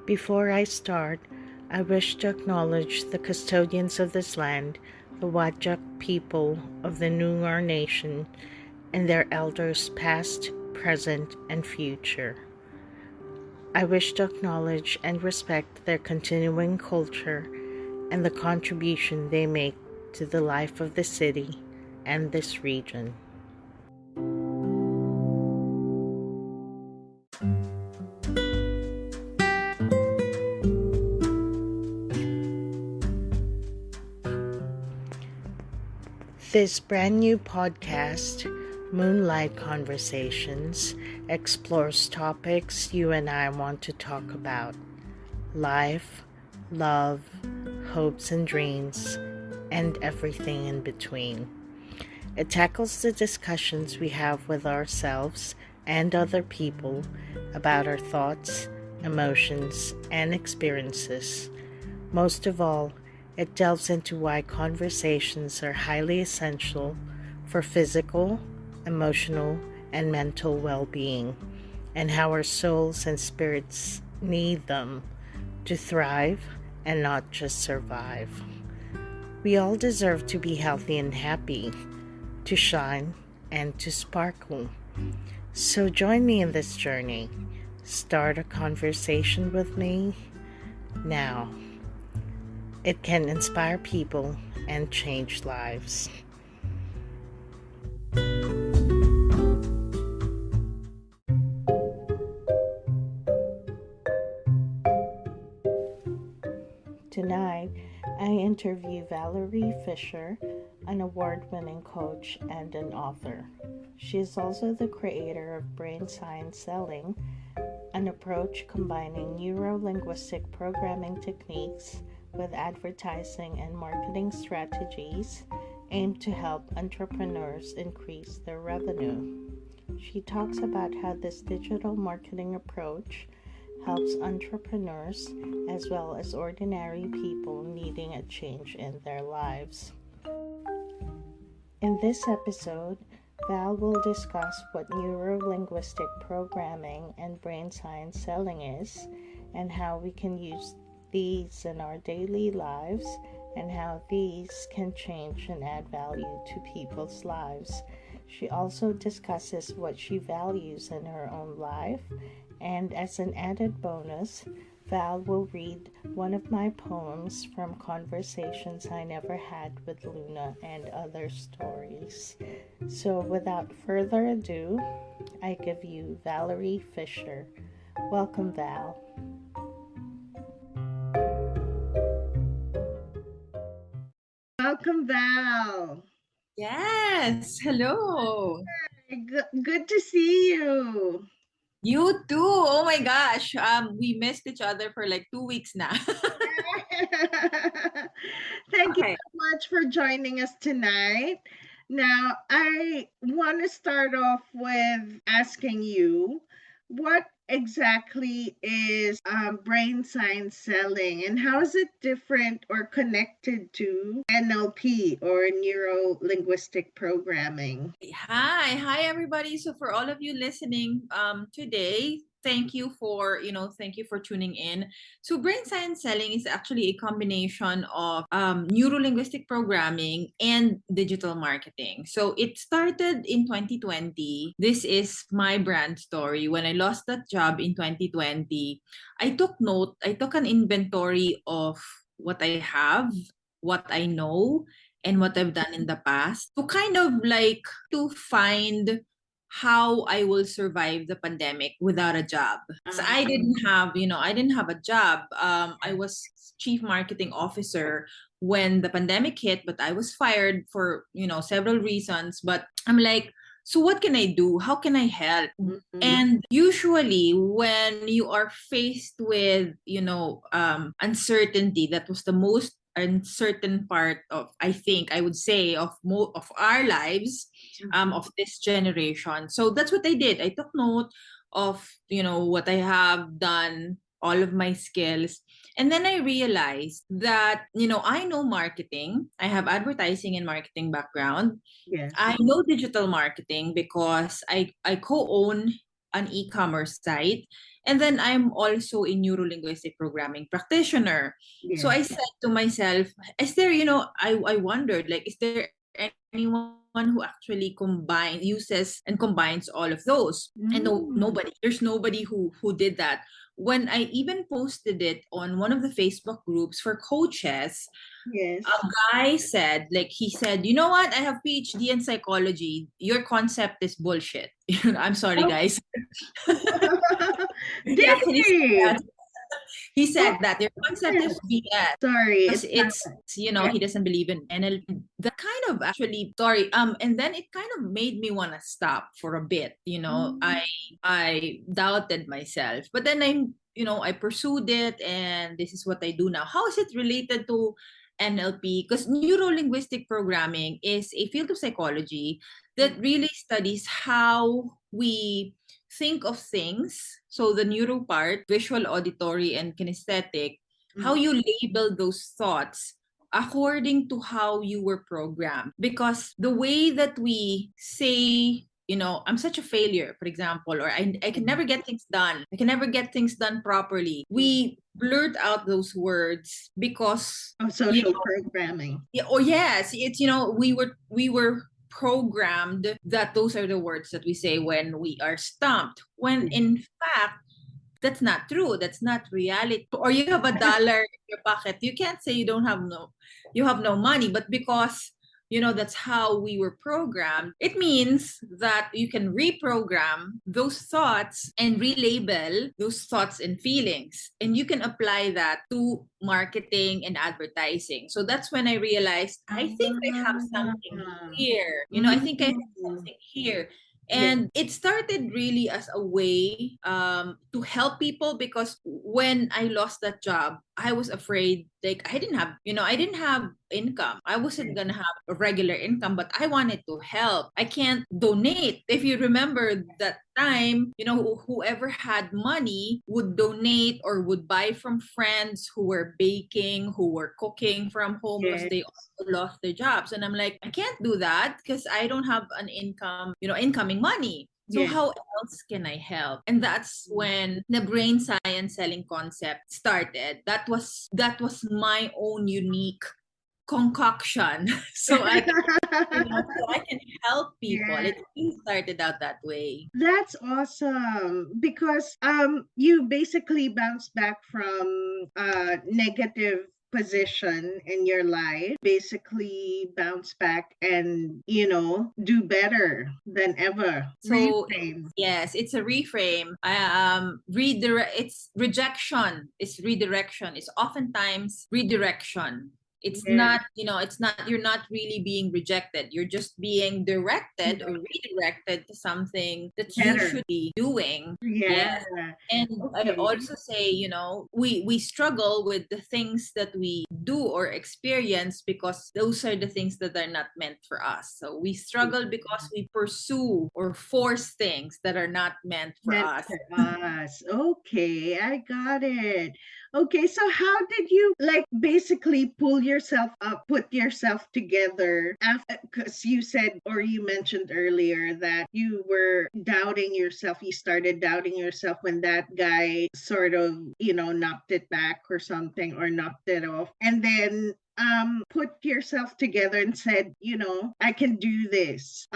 Before I start, I wish to acknowledge the custodians of this land, the Whadjuk people of the Noongar Nation, and their elders past, present, and future. I wish to acknowledge and respect their continuing culture and the contribution they make to the life of the city and this region. This brand new podcast, Moonlight Conversations, explores topics you and I want to talk about: life, love, hopes and dreams, and everything in between. It tackles the discussions we have with ourselves and other people about our thoughts, emotions, and experiences. Most of all, it delves into why conversations are highly essential for physical, emotional, and mental well-being, and how our souls and spirits need them to thrive and not just survive. We all deserve to be healthy and happy, to shine and to sparkle. So join me in this journey. Start a conversation with me now. It can inspire people and change lives. Tonight, I interview Valerie Fischer, an award-winning coach and an author. She is also the creator of Brain Science Selling, an approach combining Neuro Linguistic Programming techniques with advertising and marketing strategies aimed to help entrepreneurs increase their revenue. She talks about how this digital marketing approach helps entrepreneurs as well as ordinary people needing a change in their lives. In this episode, Val will discuss what Neuro Linguistic Programming and Brain Science Selling is, and how we can use these in our daily lives, and how these can change and add value to people's lives. She also discusses what she values in her own life, and as an added bonus, Val will read one of my poems from Conversations I Never Had with Luna and Other Stories. So without further ado, I give you Valerie Fischer. Welcome, Val. Welcome, Val. Yes, hello. Good to see you. You too. Oh my gosh. We missed each other for like 2 weeks now. Thank you Okay. so much for joining us tonight. Now, I want to start off with asking you, what exactly is brain science selling, and how is it different or connected to NLP or neuro linguistic programming? Hi everybody. So for all of you listening today, thank you for tuning in. So brain science selling is actually a combination of neuro linguistic programming and digital marketing. So it started in 2020. This is my brand story. When I lost that job in 2020, I took an inventory of what I have, what I know, and what I've done in the past, to kind of like to find how I will survive the pandemic without a job. So I didn't have a job. I was chief marketing officer when the pandemic hit, but I was fired for, several reasons. But I'm like, so what can I do? How can I help? Mhm. And usually when you are faced with, uncertainty, that was the most uncertain part of, I think I would say, of our lives, of this generation. So that's what I did. I took note of, what I have done, all of my skills. And then I realized that, I know marketing. I have advertising and marketing background. Yes. I know digital marketing because I co-own an e-commerce site. And then I'm also a Neuro Linguistic Programming practitioner. Yes. So I said to myself, is there, I wondered, like, is there anyone who actually uses and combines all of those? And nobody. There's nobody who did that. When I even posted it on one of the Facebook groups for coaches, Yes. a guy said, like, he said, you know what? I have PhD in psychology. Your concept is bullshit. I'm sorry, guys. Did He actually said he? that. He said that your concept is BS. Sorry, Because it's he doesn't believe in NLP. That kind of actually sorry. And then it kind of made me want to stop for a bit. I doubted myself. But then I pursued it, and this is what I do now. How is it related to NLP? Because neuro linguistic programming is a field of psychology that really studies how we think of things. So the neuro part, visual, auditory, and kinesthetic, how you label those thoughts according to how you were programmed. Because the way that we say, I'm such a failure, for example, or I can never get things done. I can never get things done properly. We blurt out those words because of social programming. Yeah, yes, it's we were programmed that those are the words that we say when we are stumped. When in fact that's not true. That's not reality. Or you have $1 in your pocket. You can't say you have no money, but because that's how we were programmed. It means that you can reprogram those thoughts and relabel those thoughts and feelings. And you can apply that to marketing and advertising. So that's when I realized, I think I have something here. I think I have something here. And it started really as a way to help people, because when I lost that job, I was afraid, like I didn't have income. I wasn't gonna have a regular income, but I wanted to help. I can't donate. If you remember that time, whoever had money would donate or would buy from friends who were baking, who were cooking from home because they also lost their jobs. And I'm like, I can't do that because I don't have an income, incoming money. So how else can I help? And that's when the brain science selling concept started. That was my own unique concoction. So I can help people. It started out that way. That's awesome, because you basically bounce back from negative position in your life, basically bounce back and do better than ever. So reframe. Yes, it's a reframe. It's rejection. It's redirection. It's oftentimes redirection. It's not, you're not really being rejected. You're just being directed or redirected to something that you should be doing. Yes. And I also say, we struggle with the things that we do or experience because those are the things that are not meant for us. So we struggle because we pursue or force things that are not meant for us. Okay, I got it. Okay, so how did you basically pull yourself up, put yourself together after, because you said or you mentioned earlier that you were doubting yourself. You started doubting yourself when that guy sort of, knocked it back or something, or knocked it off. And then put yourself together and said, I can do this.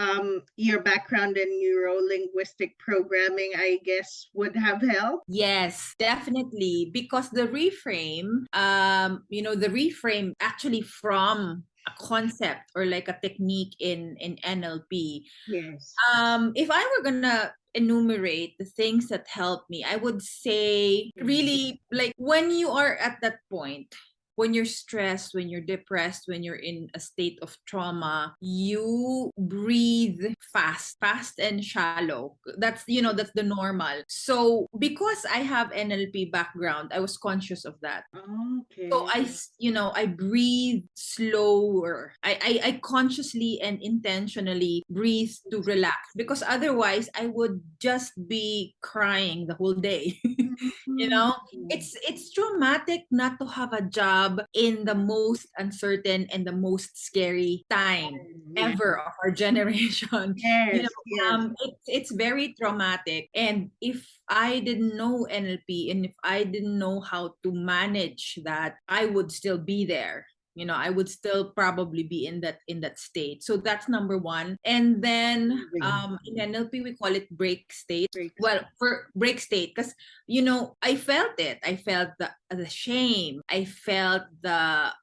Your background in neuro linguistic programming, I guess, would have helped. Yes, definitely. Because the reframe, the reframe actually from a concept or like a technique in NLP. Yes. If I were gonna enumerate the things that helped me, I would say really, like, when you are at that point, when you're stressed, when you're depressed, when you're in a state of trauma, you breathe fast and shallow. That's the normal. So because I have NLP background, I was conscious of that. Okay. So I breathe slower. I consciously and intentionally breathe to relax, because otherwise I would just be crying the whole day. You know, Mm. it's traumatic not to have a job in the most uncertain and the most scary time Yeah. ever of our generation. You Yes, know, yes. it's very traumatic. And if I didn't know NLP and if I didn't know how to manage that, I would still be there. You know, I would still probably be in that state. So that's number one. And then Amazing. in NLP we call it break state. Breaks. Well, for break state, because you know, I felt it. I felt the shame. I felt the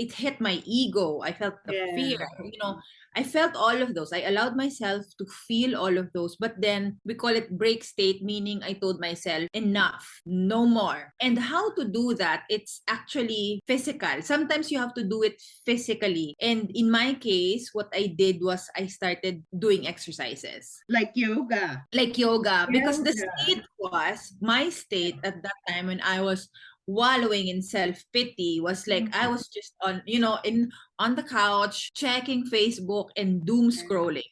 it hit my ego. I felt the fear. Yeah. You know, I felt all of those. I allowed myself to feel all of those. But then we call it break state, meaning I told myself, enough, no more. And how to do that? It's actually physical. Sometimes you have to do it physically. And in my case, what I did was I started doing exercises Like yoga. like yoga, because the Yoga. state was my state at that time when I was wallowing in self-pity was like I Mm. was just on, you know, in on the couch checking Facebook and doom scrolling.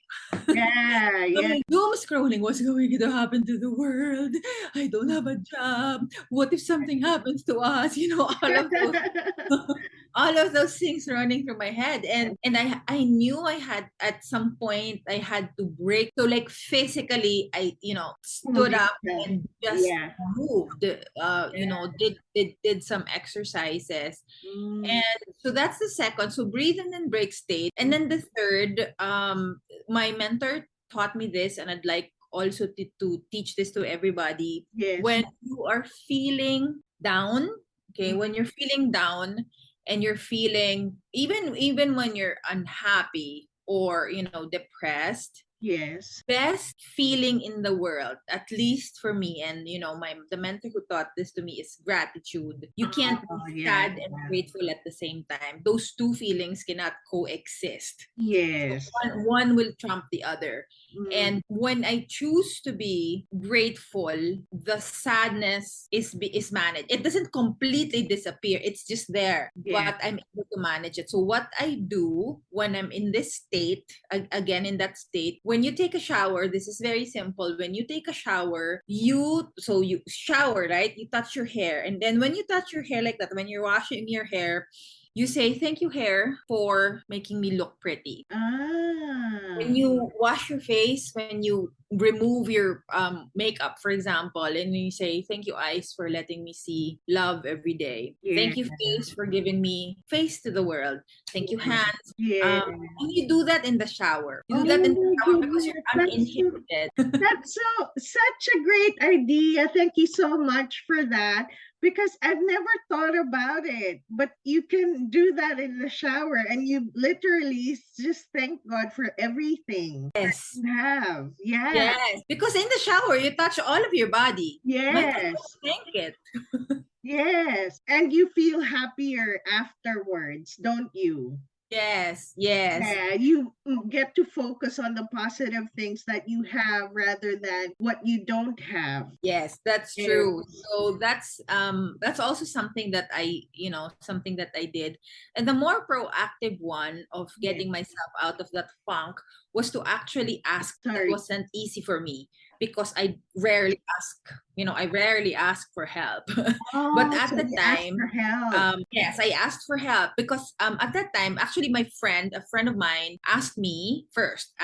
Yeah, yeah. Doom scrolling, what's going to happen to the world? I don't have a job. What if something happens to us? You know, all of those all of those things running through my head, and I knew I had at some point I had to break. So like physically I, you know, Pull stood up yourself. and just Yeah. moved, you Yeah. know, did some exercises. Mm. And so that's the second. So breathe and then break state. And then the third, my mentor taught me this, and I'd like also to teach this to everybody. Yes. When you are feeling down, okay, Mm. when you're feeling down and you're feeling even when you're unhappy or, you know, depressed, Yes. best feeling in the world, at least for me, and you know, my the mentor who taught this to me, is gratitude. You can't be Oh, yeah. sad and grateful at the same time. Those two feelings cannot coexist. So Yes. one will trump the other. Mm. And when I choose to be grateful, the sadness is managed. It doesn't completely disappear. It's just there, Yeah. but I'm able to manage it. So what I do when I'm in this state, again in that state, when you take a shower, this is very simple. When you take a shower, you shower, right? You touch your hair, and then when you touch your hair like that, when you're washing your hair, you say, "Thank you, hair, for making me look pretty." When Ah. you wash your face, when you remove your makeup, for example, and you say, "Thank you, eyes, for letting me see love every day. Yeah. Thank you, face, for giving me face to the world. Thank you, Yeah. hands." Yeah. And you do that in the shower. You Oh do that in the my shower because goodness. you're uninhibited. That's such a great idea. Thank you so much for that. Because I've never thought about it. But you can do that in the shower and you literally just thank God for everything Yes. you have. Yeah. Yes. Because in the shower, you touch all of your body. Might as well Yes. thank it. Yes. And you feel happier afterwards, don't you? Yes. Yes. Yeah, you get to focus on the positive things that you have rather than what you don't have. Yes, that's Yes. true. So that's also something that I, you know, something that I did. And the more proactive one of Yes. getting myself out of that funk was to actually ask. That Sorry. wasn't easy for me because I rarely ask, you know, I rarely ask for help. But Oh, at so the you asked time, for help. yes, I asked for help because at that time, actually, a friend of mine, asked me first,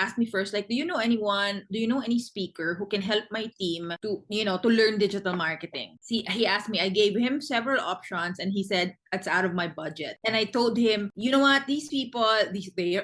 like, do you know anyone? Do you know any speaker who can help my team to, you know, to learn digital marketing? See, he asked me. I gave him several options, and he said it's out of my budget. And I told him, you know what? These people,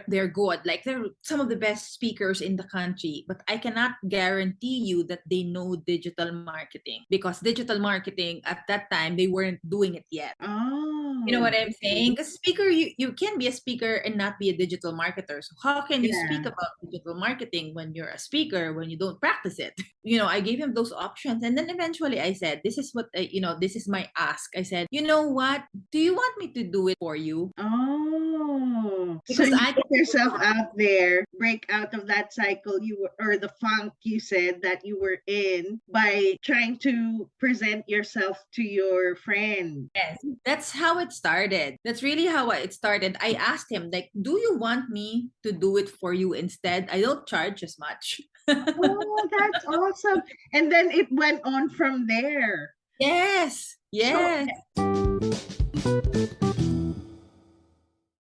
they're good. Like they're some of the best speakers in the country, but I cannot guarantee you that they know digital marketing because digital marketing at that time they weren't doing it yet. You know Oh, what I'm saying? Because speaker, you can be a speaker and not be a digital marketer. So how can you speak yeah. about digital marketing when you're a speaker when you don't practice it? You know, I gave him those options, and then eventually I said, "This is what you know. This is my ask." I said, "You know what? Do you want me to do it for you? Oh, so Because you I put can do yourself that." out there, break out of that cycle you were, or the funk you said that you were in by trying to present yourself to your friend. Yes, that's how it started. That's really how it started. I asked him, like, "Do you want me to do it for you instead? I don't charge as much." Oh, that's awesome. And then it went on from there. Yes, So yes.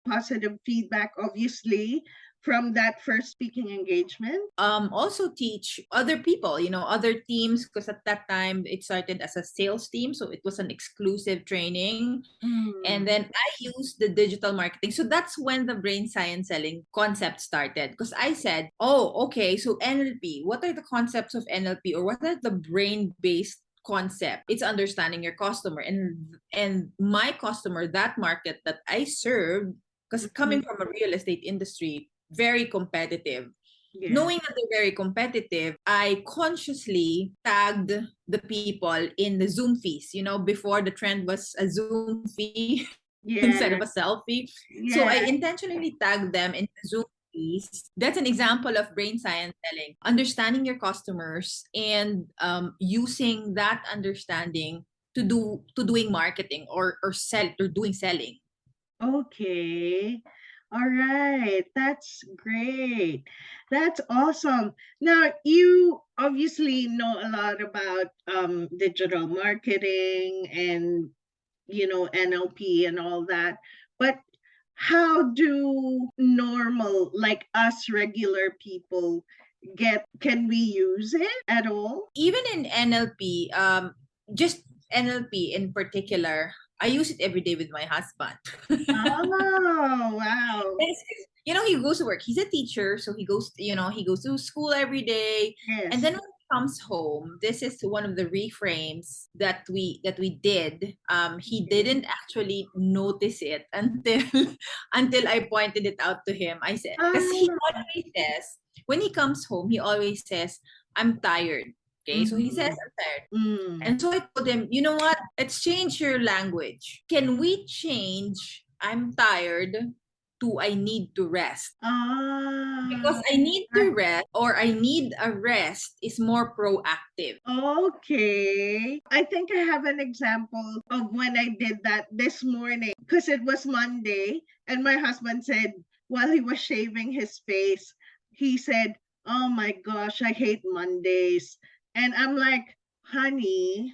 positive feedback, obviously, from that first speaking engagement. Also teach other people, other teams, because at that time it started as a sales team, so it was an exclusive training. And then I used the digital marketing. So that's when the brain science selling concept started. Because I said, oh, okay, so NLP, what are the concepts of NLP, or what are the brain-based concept? It's understanding your customer. And my customer, that market that I serve, because coming from a real estate industry, very competitive. Yeah. Knowing that they're very competitive, I consciously tagged the people in the Zoom fees. Before the trend was a Zoom fee instead of a selfie. Yeah. So I intentionally tagged them in the Zoom fees. That's an example of brain science selling. Understanding your customers and using that understanding to doing marketing or doing selling. Okay. All right. That's great. That's awesome. Now, you obviously know a lot about digital marketing and, NLP and all that. But how do normal, like us regular people, can we use it at all? Even in NLP, just NLP in particular, I use it every day with my husband. Oh, wow. He goes to work. He's a teacher, so he goes to school every day. Yes. And then when he comes home, this is one of the reframes that we did. He didn't actually notice it until until I pointed it out to him. I said, because he always says, when he comes home, he always says, I'm tired. Okay, so he says, I'm tired. And so I told him, you know what? Let's change your language. Can we change I'm tired to I need to rest? Because I need to rest or I need a rest is more proactive. Okay. I think I have an example of when I did that this morning because it was Monday and my husband said while he was shaving his face, he said, "Oh my gosh, I hate Mondays." And I'm like, "Honey,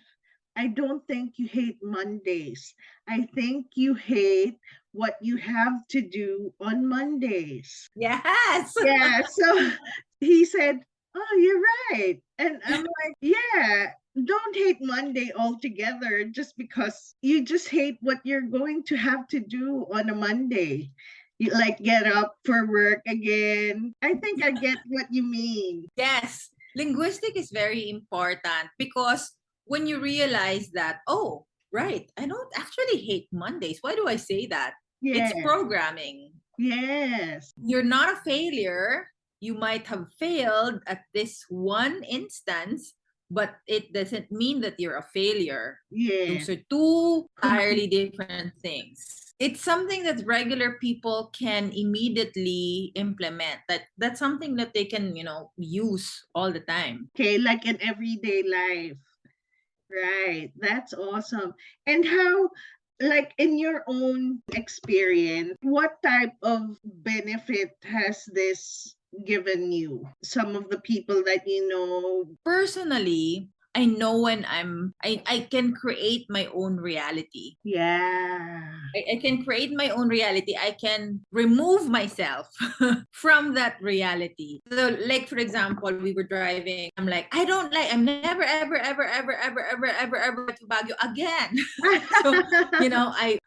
I don't think you hate Mondays. I think you hate what you have to do on Mondays." Yes. Yeah. So he said, "Oh, you're right." And I'm like, "Yeah, don't hate Monday altogether just because you just hate what you're going to have to do on a Monday. You like get up for work again." I think I get what you mean. Yes. Linguistic is very important because when you realize that, oh, right, I don't actually hate Mondays. Why do I say that? Yes. It's programming. Yes. You're not a failure. You might have failed at this one instance, but it doesn't mean that you're a failure. Yeah. Those are two entirely different things. It's something that regular people can immediately implement. That's something that they can, use all the time. Okay, like in everyday life. Right. That's awesome. And how, like in your own experience, what type of benefit has this given you? Some of the people that you know. Personally, I know when I can create my own reality. Yeah. I can create my own reality. I can remove myself from that reality. So, like, for example, we were driving. I'm like, I'm never, ever, ever, ever, ever, ever, ever, ever to Baguio again. So,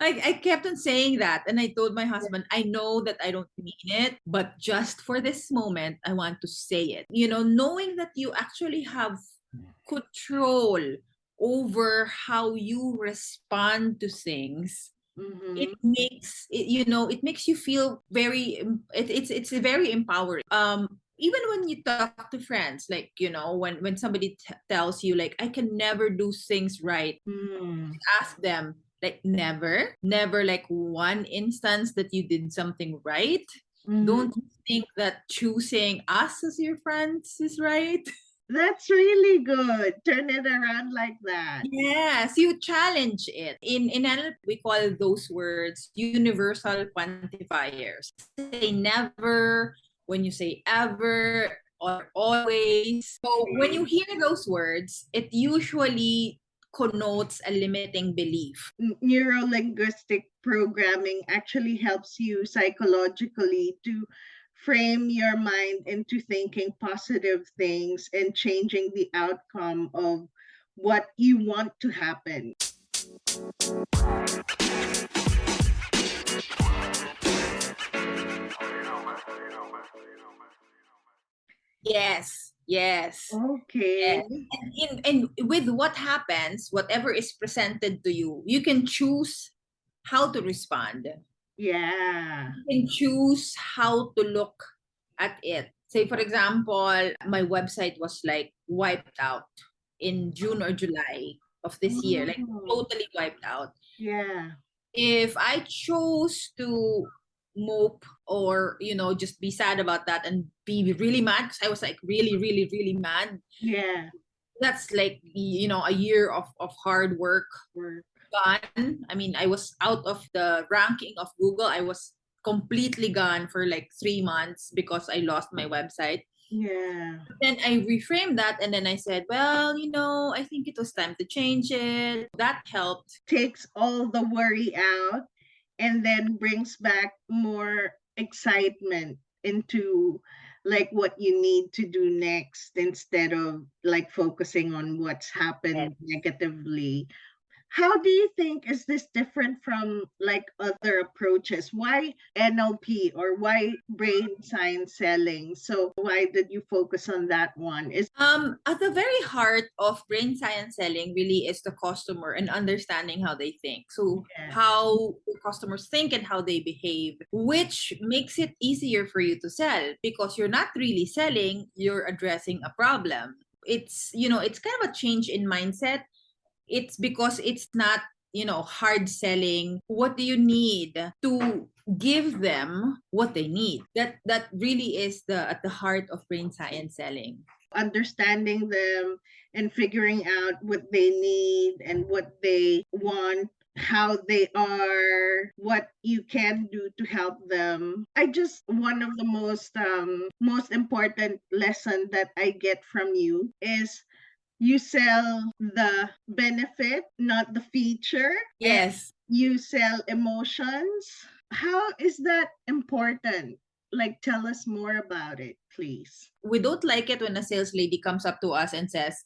I kept on saying that. And I told my husband, I know that I don't mean it, but just for this moment, I want to say it. Knowing that you actually have control over how you respond to things, it makes it makes you feel very it's very empowering. Even when you talk to friends, like when somebody tells you like I can never do things right, ask them like never like one instance that you did something right. Don't you think that choosing us as your friends is right? That's really good. Turn it around like that. Yes, you challenge it. In NLP, we call those words universal quantifiers. Say never, when you say ever, or always. So when you hear those words, it usually connotes a limiting belief. Neuro linguistic programming actually helps you psychologically to frame your mind into thinking positive things and changing the outcome of what you want to happen. Yes, yes. Okay. And with what happens, whatever is presented to you, you can choose how to respond. Yeah. You can choose how to look at it. Say, for example, my website was like wiped out in June or July of this year, like Oh, totally wiped out. yeah. If I chose to mope or, just be sad about that and be really mad, because I was like really, really, really mad, Yeah. that's like, a year of hard work Work. gone. I mean, I was out of the ranking of Google. I was completely gone for like 3 months because I lost my website. Yeah. Then I reframed that and then I said, well, I think it was time to change it. That helped. Takes all the worry out and then brings back more excitement into like what you need to do next instead of like focusing on what's happened negatively. How do you think is this different from like other approaches? Why NLP or why brain science selling? So why did you focus on that one? Is At the very heart of brain science selling really is the customer and understanding how they think. So yeah, how the customers think and how they behave, which makes it easier for you to sell because you're not really selling, you're addressing a problem. It's kind of a change in mindset. It's because it's not, hard selling. What do you need to give them what they need? That really is at the heart of brain science selling. understanding them and figuring out what they need and what they want, how they are, what you can do to help them. I just one of the most important lesson that I get from you is you sell the benefit, not the feature, and Yes. you sell emotions. How is that important? Like, tell us more about it, please. We don't like it when a sales lady comes up to us and says,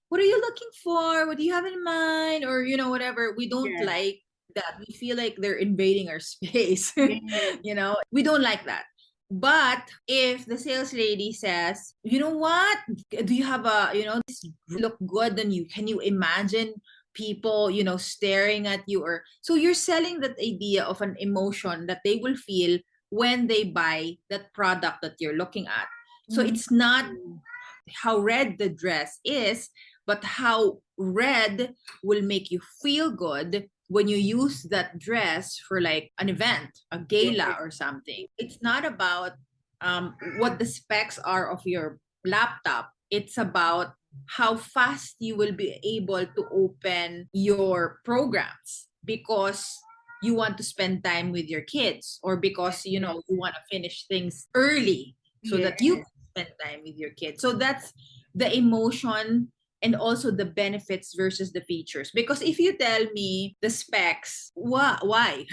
what are you looking for? What do you have in mind? Or, whatever. We don't Yeah. like that. We feel like they're invading our space. Yeah. We don't like that. But if the sales lady says, you know what? Do you have this look good on you? Can you imagine people, staring at you? Or so you're selling that idea of an emotion that they will feel when they buy that product that you're looking at. So it's not how red the dress is, but how red will make you feel good when you use that dress for like an event, a gala or something. It's not about what the specs are of your laptop. It's about how fast you will be able to open your programs because you want to spend time with your kids or because you want to finish things early so Yeah. that you can spend time with your kids. So that's the emotion and also the benefits versus the features. Because if you tell me the specs, why?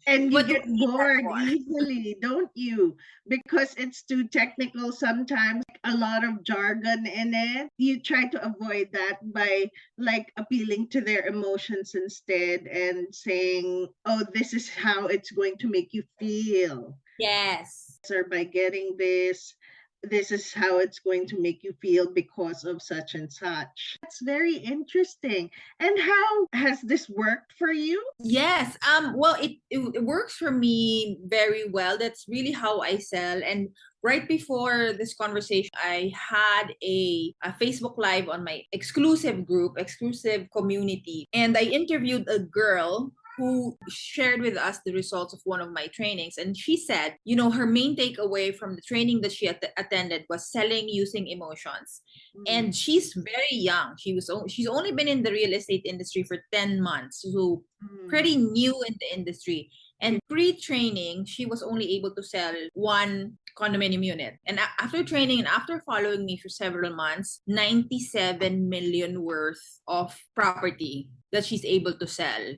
And you What do get we need that bored for? easily, don't you? Because it's too technical sometimes, a lot of jargon in it. You try to avoid that by like appealing to their emotions instead and saying, oh, this is how it's going to make you feel. Yes. Or by getting this is how it's going to make you feel because of such and such. That's very interesting. And how has this worked for you? Yes. Well, it works for me very well. That's really how I sell. And right before this conversation, I had a Facebook Live on my exclusive group, exclusive community. And I interviewed a girl who shared with us the results of one of my trainings. And she said, her main takeaway from the training that she attended was selling using emotions. And she's very young. She's only been in the real estate industry for 10 months. So pretty new in the industry. And pre-training, she was only able to sell one condominium unit. And after training and after following me for several months, 97 million worth of property that she's able to sell in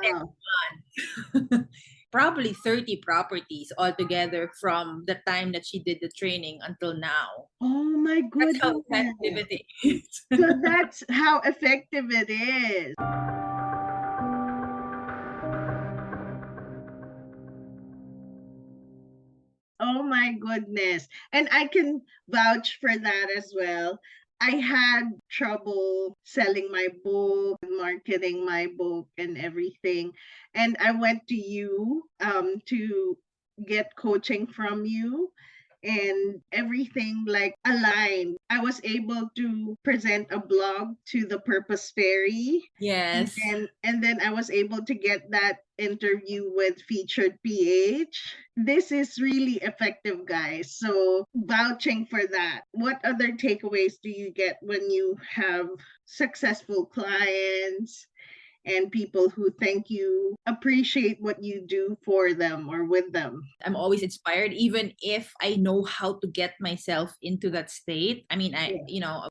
next Wow. month. Probably 30 properties altogether from the time that she did the training until now. Oh my That's how goodness. effective it is. So that's how effective it is. Oh my goodness. And I can vouch for that as well. I had trouble selling my book, marketing my book, and everything. And I went to you to get coaching from you, and everything like aligned. I was able to present a blog to the Purpose Fairy, Yes. and then I was able to get that interview with Featured PH. This is really effective, guys. So vouching for that. What other takeaways do you get when you have successful clients and people who thank you, appreciate what you do for them or with them? I'm always inspired, even if I know how to get myself into that state. I mean,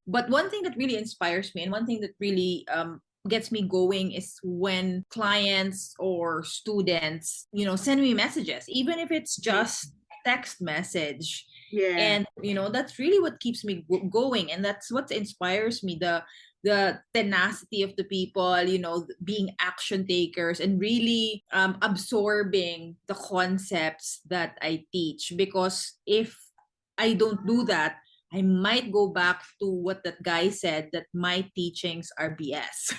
but one thing that really inspires me and one thing that really gets me going is when clients or students, send me messages, even if it's just text message. Yeah. And, that's really what keeps me going. And that's what inspires me, the tenacity of the people, being action takers and really absorbing the concepts that I teach. Because if I don't do that, I might go back to what that guy said, that my teachings are BS.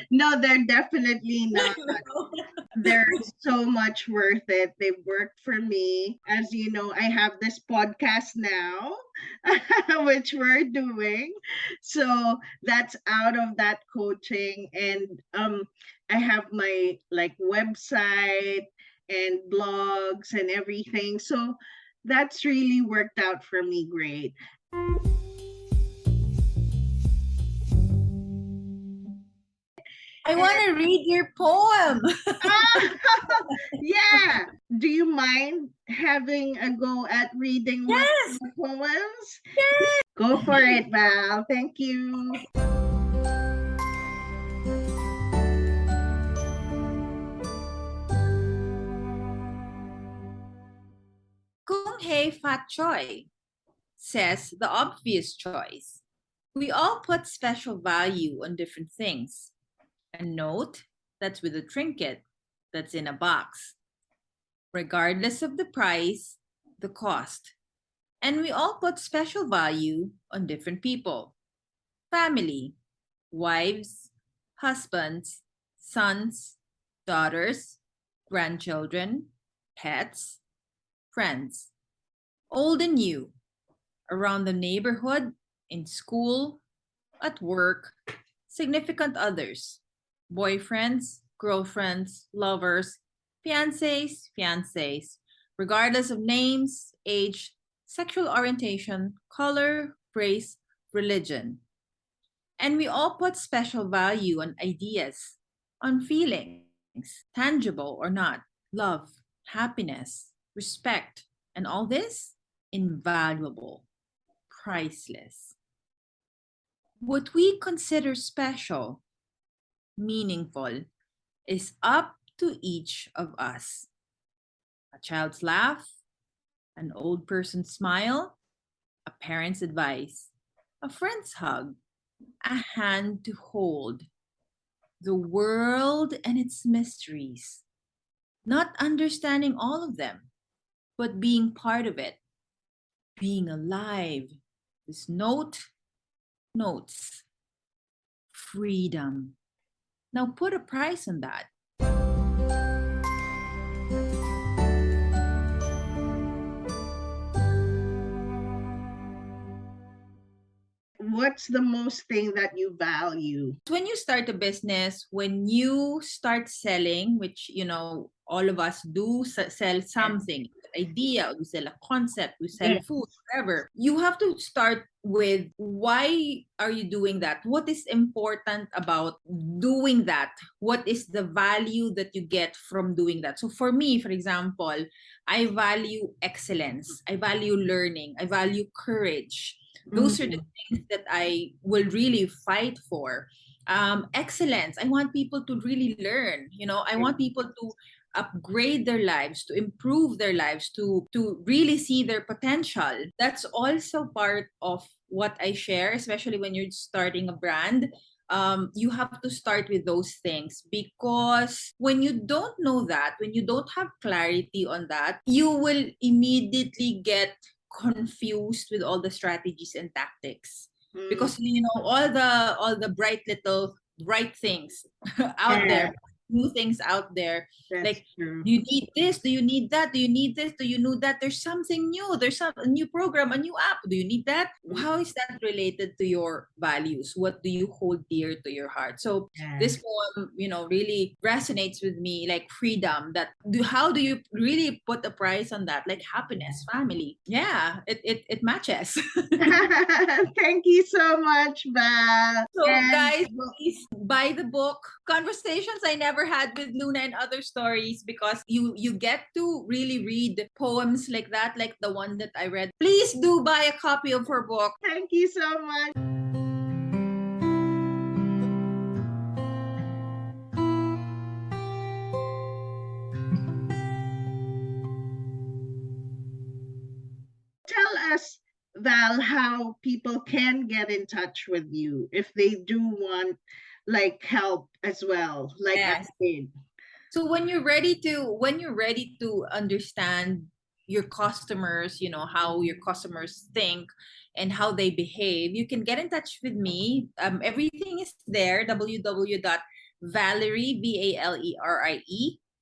No, they're definitely not. They're so much worth it. They've worked for me. As you know, I have this podcast now, which we're doing. So that's out of that coaching. And I have my like website and blogs and everything. So that's really worked out for me great. I want to read your poem. Yeah. Do you mind having a go at reading one of the poems? Yes. Go for it, Val. Thank you. Kung Hei Fat Choi says the obvious choice. We all put special value on different things. A note that's with a trinket that's in a box, regardless of the price, the cost. And we all put special value on different people. Family, wives, husbands, sons, daughters, grandchildren, pets, friends, old and new, around the neighborhood, in school, at work, significant others, boyfriends, girlfriends, lovers, fiancés, regardless of names, age, sexual orientation, color, race, religion. And we all put special value on ideas, on feelings, tangible or not, love, happiness, respect, and all this invaluable, priceless. What we consider special, meaningful, is up to each of us. A child's laugh, an old person's smile, a parent's advice, a friend's hug, a hand to hold. The world and its mysteries. Not understanding all of them, but being part of it. Being alive. This notes. Freedom. Now put a price on that. What's the most thing that you value? When you start a business, when you start selling, which, all of us do sell something, idea, or we sell a concept, we sell Yeah. food, whatever. You have to start with why are you doing that? What is important about doing that? What is the value that you get from doing that? So for me, for example, I value excellence. I value learning. I value courage. Those are the things that I will really fight for. Excellence. I want people to really learn. I want people to upgrade their lives, to improve their lives, to really see their potential. That's also part of what I share, especially when you're starting a brand. You have to start with those things, because when you don't know that, when you don't have clarity on that, you will immediately get confused with all the strategies and tactics, because all the bright things out there, new things out there. That's Like, true. do you need this? Do you need that? Do you need this? Do you know that there's something new? There's a new program, a new app. Do you need that? How is that related to your values? What do you hold dear to your heart? So this poem, really resonates with me, like freedom. How do you really put a price on that? Like happiness, family. Yeah, it matches. Thank you so much, Val. So guys, please buy the book Conversations I Never Had with Luna and Other Stories, because you get to really read poems like that, like the one that I read. Please do buy a copy of her book. Thank you so much. Tell us, Val, how people can get in touch with you if they do want like help as well, like Yes. I did. So when you're ready to understand your customers, how your customers think and how they behave, you can get in touch with me. Everything is there. www.valerie, Valerie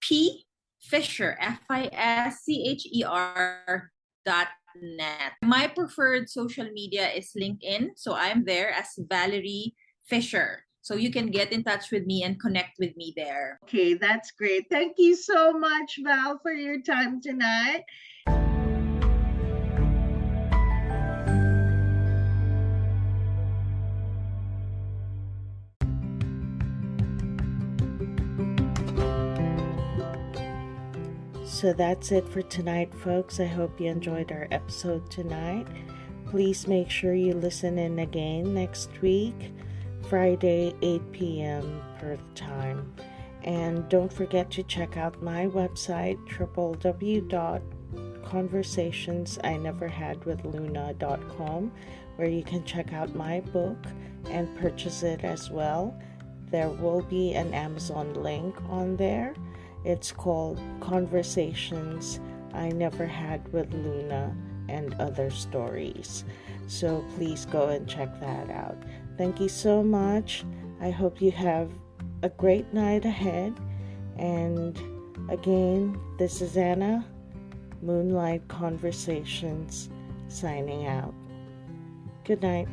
P Fischer, FISCHER.net. My preferred social media is LinkedIn, so I'm there as Valerie Fischer. So you can get in touch with me and connect with me there. Okay, that's great. Thank you so much, Val, for your time tonight. So that's it for tonight, folks. I hope you enjoyed our episode tonight. Please make sure you listen in again next week, Friday, 8 p.m. Perth time. And don't forget to check out my website, www.conversationsIneverhadwithluna.com, where you can check out my book and purchase it as well. There will be an Amazon link on there. It's called Conversations I Never Had with Luna and Other Stories. So please go and check that out. Thank you so much. I hope you have a great night ahead. And again, this is Anna, Moonlight Conversations, signing out. Good night.